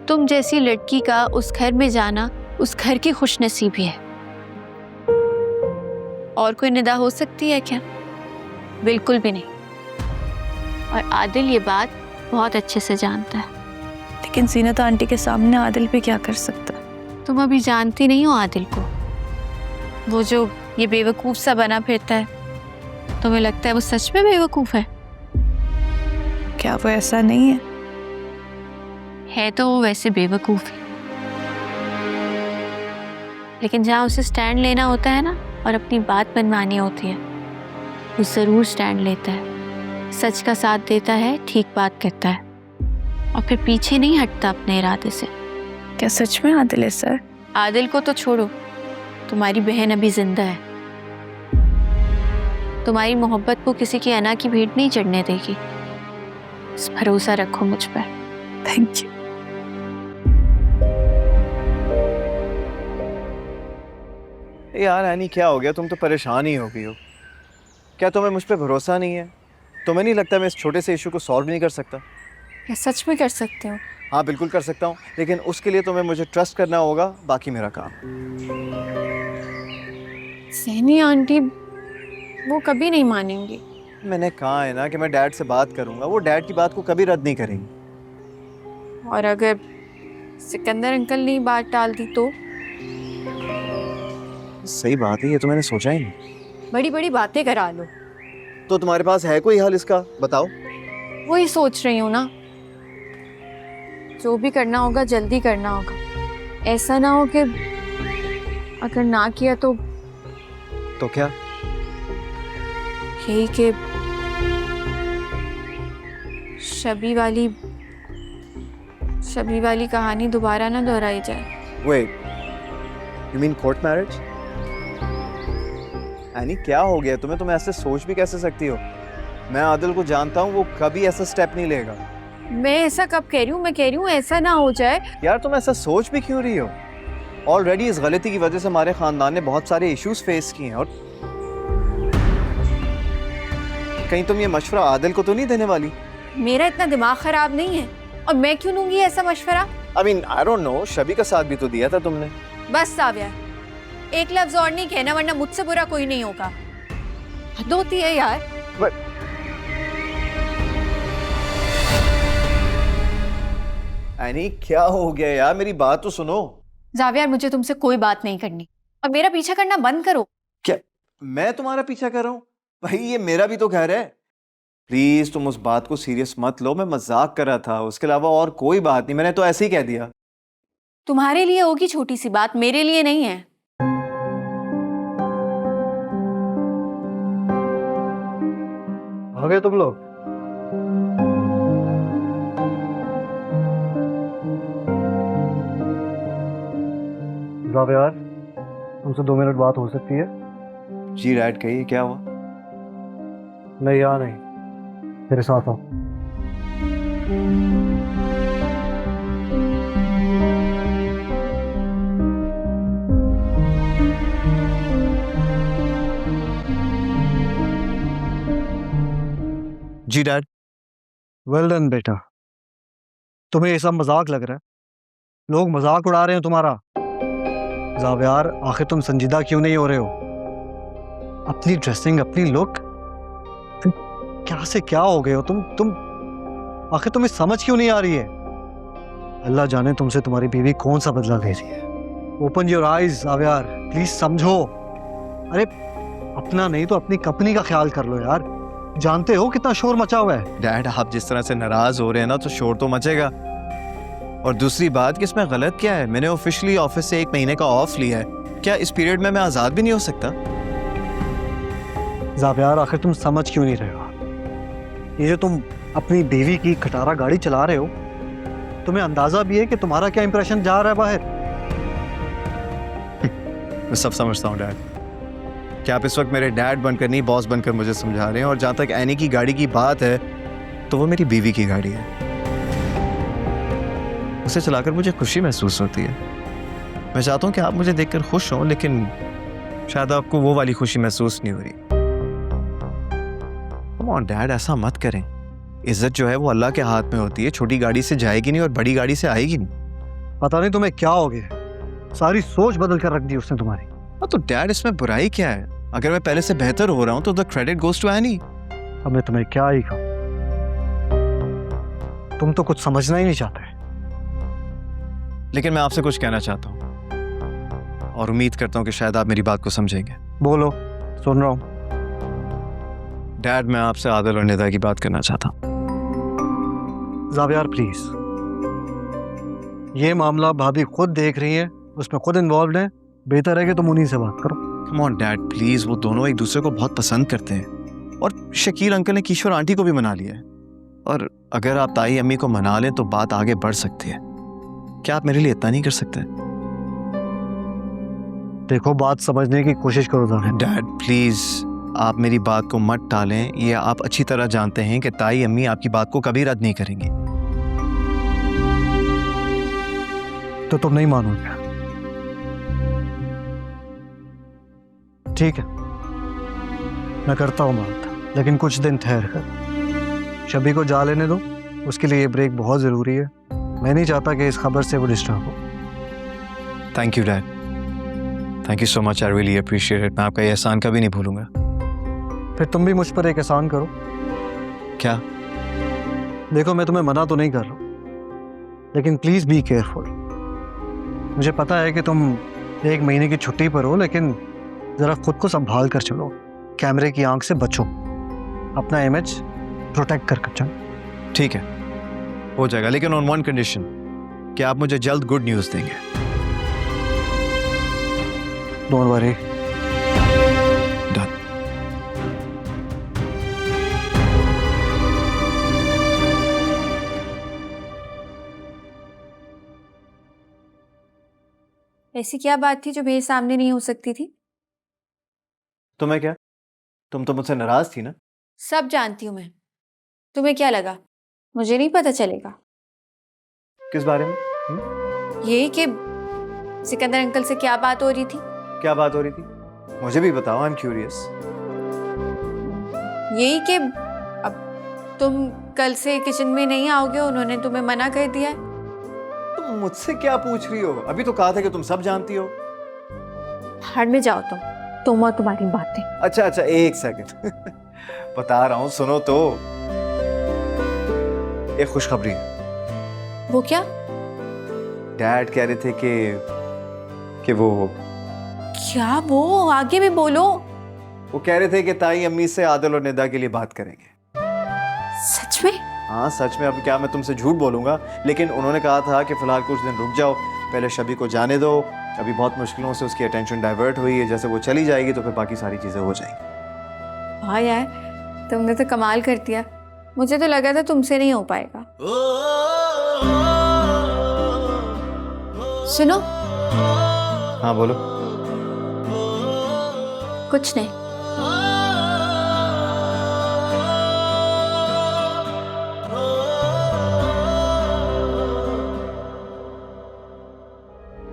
तुम जैसी लड़की का उस घर में जाना उस घर की खुशनसीबी है। और कोई निदा हो सकती है क्या? बिल्कुल भी नहीं। और आदिल ये बात बहुत अच्छे से जानता है। लेकिन जीनत आंटी के सामने आदिल भी क्या कर सकता? तुम अभी जानती नहीं हो आदिल को। वो जो ये बेवकूफ सा बना फिरता है, तुम्हें लगता है वो सच में बेवकूफ है? क्या वो ऐसा नहीं है? है तो वो वैसे बेवकूफ है, लेकिन जहाँ उसे स्टैंड लेना होता है ना और अपनी बात मनवानी होती है, वो जरूर स्टैंड लेता है, सच का साथ देता है, ठीक बात करता है और फिर पीछे नहीं हटता अपने इरादे से। क्या सच में आदिल है सर? आदिल को तो छोड़ो, तुम्हारी बहन अभी जिंदा है। तुम्हारी मोहब्बत को किसी की अना की भेंट नहीं चढ़ने देगी। बस भरोसा रखो मुझ पर। Thank you. यार एनी क्या हो गया? तुम तो परेशान ही हो गई हो। क्या तुम्हें मुझ पे भरोसा नहीं है? तुम्हें नहीं लगता मैं इस छोटे से इशू को सॉल्व नहीं कर सकता? क्या सच में कर सकते हो? हाँ बिल्कुल कर सकता हूँ, लेकिन उसके लिए तुम्हें मुझे ट्रस्ट करना होगा, बाकी मेरा काम। सहनी आंटी वो कभी नहीं मानेंगी। मैंने कहा है ना कि मैं डैड से बात करूंगा, वो डैड की बात को कभी रद्द नहीं करेंगे। और अगर सिकंदर अंकल ने बात टाल दी तो? सही बात है, ये तो मैंने सोचा ही नहीं। बड़ी बड़ी बातें करा लो। तो तुम्हारे पास है कोई हल इसका? बताओ। वही सोच रही हूँ ना, जो भी करना होगा जल्दी करना होगा। ऐसा ना हो कि अगर ना किया तो क्या? यही कि शबी वाली कहानी दोबारा ना दोहराई जाए। Wait, you mean court marriage? Annie क्या हो गया तुम्हें? तुम ऐसे सोच भी कैसे सकती हो? मैं आदिल को जानता हूँ, वो कभी ऐसा स्टेप नहीं लेगा। मैं ऐसा कब कह रही हूँ? मैं कह रही हूँ ऐसा ना हो जाए। यार तुम ऐसा सोच भी क्यों रही हो? ऑलरेडी इस गलती की वजह से हमारे खानदान ने बहुत सारे इश्यूज फेस किए हैं, और कहीं तुम ये मशवरा आदिल को तो नहीं देने वाली? मेरा इतना दिमाग खराब नहीं है, और मैं क्यों लूंगी ऐसा मशवरा? I mean I don't know, Shabi का साथ भी तो दिया था तुमने। बस साविया, एक लफ्ज और नहीं कहना, वरना मुझसे बुरा कोई नहीं होगा। हद होती है यार। एनी क्या हो गया यार? मेरी बात तो सुनो। जावियार, मुझे तुमसे कोई बात नहीं करनी, और मेरा पीछा करना बंद करो। क्या मैं तुम्हारा पीछा कर रहा हूँ? भाई ये मेरा भी तो घर है। प्लीज तुम उस बात को सीरियस मत लो, मैं मजाक कर रहा था, उसके अलावा और कोई बात नहीं, मैंने तो ऐसे ही कह दिया। तुम्हारे लिए होगी छोटी सी बात, मेरे लिए नहीं है। आ गए तुम लोग? यार तुमसे 2 मिनट बात हो सकती है? जी डैड, कहिए क्या हुआ? नहीं यहाँ नहीं, मेरे साथ आओ। जी डैड। वेल डन बेटा। तुम्हें ये सब मजाक लग रहा है? लोग मजाक उड़ा रहे हैं तुम्हारा। जावियार, आखिर तुम संजीदा क्यों नहीं हो रहे हो? अपनी ड्रेसिंग, अपनी लुक, क्या से क्या हो गए हो तुम आखिर तुम्हें समझ क्यों नहीं आ रही है? अल्लाह जाने तुमसे तुम्हारी बीवी कौन सा बदला ले रही है। Open your eyes Zaviyar, please समझो। अरे अपना नहीं तो अपनी कंपनी का ख्याल कर लो यार। जानते हो कितना शोर मचा हुआ है। डैड आप जिस तरह से नाराज हो रहे हैं ना, तो शोर तो मचेगा। और दूसरी बात कि इसमें गलत क्या है? मैंने ऑफिशियली ऑफिस से 1 महीने का ऑफ लिया है, क्या इस पीरियड में मैं आजाद भी नहीं हो सकता? जावियार, आखिर तुम समझ क्यों नहीं रहे हो? ये जो तुम अपनी बीवी की खटारा गाड़ी चला रहे हो, तुम्हें अंदाजा भी है कि तुम्हारा क्या इंप्रेशन जा रहा है बाहर? मैं सब समझता हूँ डैड। क्या आप इस वक्त मेरे डैड बनकर नहीं, बॉस बनकर मुझे समझा रहे हैं? और जहाँ तक एनी की गाड़ी की बात है, तो वो मेरी बीवी की गाड़ी है। उसे चलाकर मुझे खुशी महसूस होती है। मैं चाहता हूँ कि आप मुझे देखकर खुश हों, लेकिन शायद आपको वो वाली खुशी महसूस नहीं हो रही। कम ऑन डैड, ऐसा मत करें। इज्जत जो है वो अल्लाह के हाथ में होती है। छोटी गाड़ी से जाएगी नहीं और बड़ी गाड़ी से आएगी नहीं। पता नहीं तुम्हें क्या हो गया, सारी सोच बदल कर रख दी उसने तुम्हारी। हाँ तो डैड इसमें बुराई क्या है? अगर मैं पहले से बेहतर हो रहा हूँ तो the credit goes to Annie. अब मैं तुम्हें क्या ही कहूं, तुम तो कुछ समझना ही नहीं चाहते। लेकिन मैं आपसे कुछ कहना चाहता हूँ और उम्मीद करता हूँ कि शायद आप मेरी बात को समझेंगे। बोलो, सुन रहा हूं। डैड, मैं आपसे आदिल और निदा की बात करना चाहता हूँ। ज़ावियार प्लीज, ये मामला भाभी खुद देख रही है, उसमें खुद इन्वॉल्व है, बेहतर है कि तुम उन्हीं से बात करो। कम ऑन डैड प्लीज, वो दोनों एक दूसरे को बहुत पसंद करते हैं और शकील अंकल ने किशोर आंटी को भी मना लिया है। और अगर आप ताई अम्मी को मना लें तो बात आगे बढ़ सकती है। क्या आप मेरे लिए इतना नहीं कर सकते? देखो, बात समझने की कोशिश करो ज़ावियार। डैड प्लीज, आप मेरी बात को मत टालें। ये आप अच्छी तरह जानते हैं कि ताई अम्मी आपकी बात को कभी रद्द नहीं करेंगी। तो तुम नहीं मानोगे? ठीक है, मैं करता हूँ बात, लेकिन कुछ दिन ठहर कर। शबी को जा लेने दो, उसके लिए ये ब्रेक बहुत ज़रूरी है। मैं नहीं चाहता कि इस खबर से वो डिस्टर्ब हो। Thank you dad, thank you so much, I really appreciate it. मैं आपका ये एहसान कभी नहीं भूलूंगा। फिर तुम भी मुझ पर एक एहसान करो। क्या? देखो, मैं तुम्हें मना तो नहीं कर रहा, लेकिन प्लीज बी केयरफुल। मुझे पता है कि तुम 1 महीने की छुट्टी पर हो, लेकिन जरा खुद को संभाल कर चलो। कैमरे की आंख से बचो, अपना इमेज प्रोटेक्ट कर चलो। ठीक है, हो जाएगा, लेकिन ऑन वन कंडीशन, कि आप मुझे जल्द गुड न्यूज़ देंगे। Don't worry. डन। ऐसी क्या बात थी जो मेरे सामने नहीं हो सकती थी? तुम्हें क्या? तुम तो मुझसे नाराज थी ना? सब जानती हूँ मैं। तुम्हें क्या लगा मुझे नहीं पता चलेगा? किस बारे में? यही कि सिकंदर अंकल से क्या बात हो रही थी। क्या बात हो रही थी? मुझे भी बताओ, आई एम क्यूरियस। यही कि अब तुम कल से किचन में नहीं आओगे, उन्होंने तुम्हें मना कर दिया है। तुम मुझसे क्या पूछ रही हो? अभी तो कहा था कि तुम सब जानती हो। हट में जाओ तुम और तुम्हारी बातें। अच्छा अच्छा, एक सेकंड बता रहा हूँ, सुनो तो। एक खुशखबरी है। वो क्या? डैड कह रहे थे कि वो क्या? वो आगे भी बोलो। कह रहे थे कि ताई अम्मी से आदिल और निदा के लिए बात करेंगे। सच में? हाँ सच में। अब क्या मैं तुमसे झूठ बोलूंगा? लेकिन उन्होंने कहा था कि फिलहाल कुछ दिन रुक जाओ, पहले शबी को जाने दो। अभी बहुत मुश्किलों से उसकी अटेंशन डाइवर्ट हुई है, जैसे वो चली जाएगी तो फिर बाकी सारी चीजें हो जाएंगी। हाँ यार, तुमने तो कमाल कर दिया। मुझे तो लगा था तुमसे नहीं हो पाएगा। सुनो। हाँ बोलो। कुछ नहीं।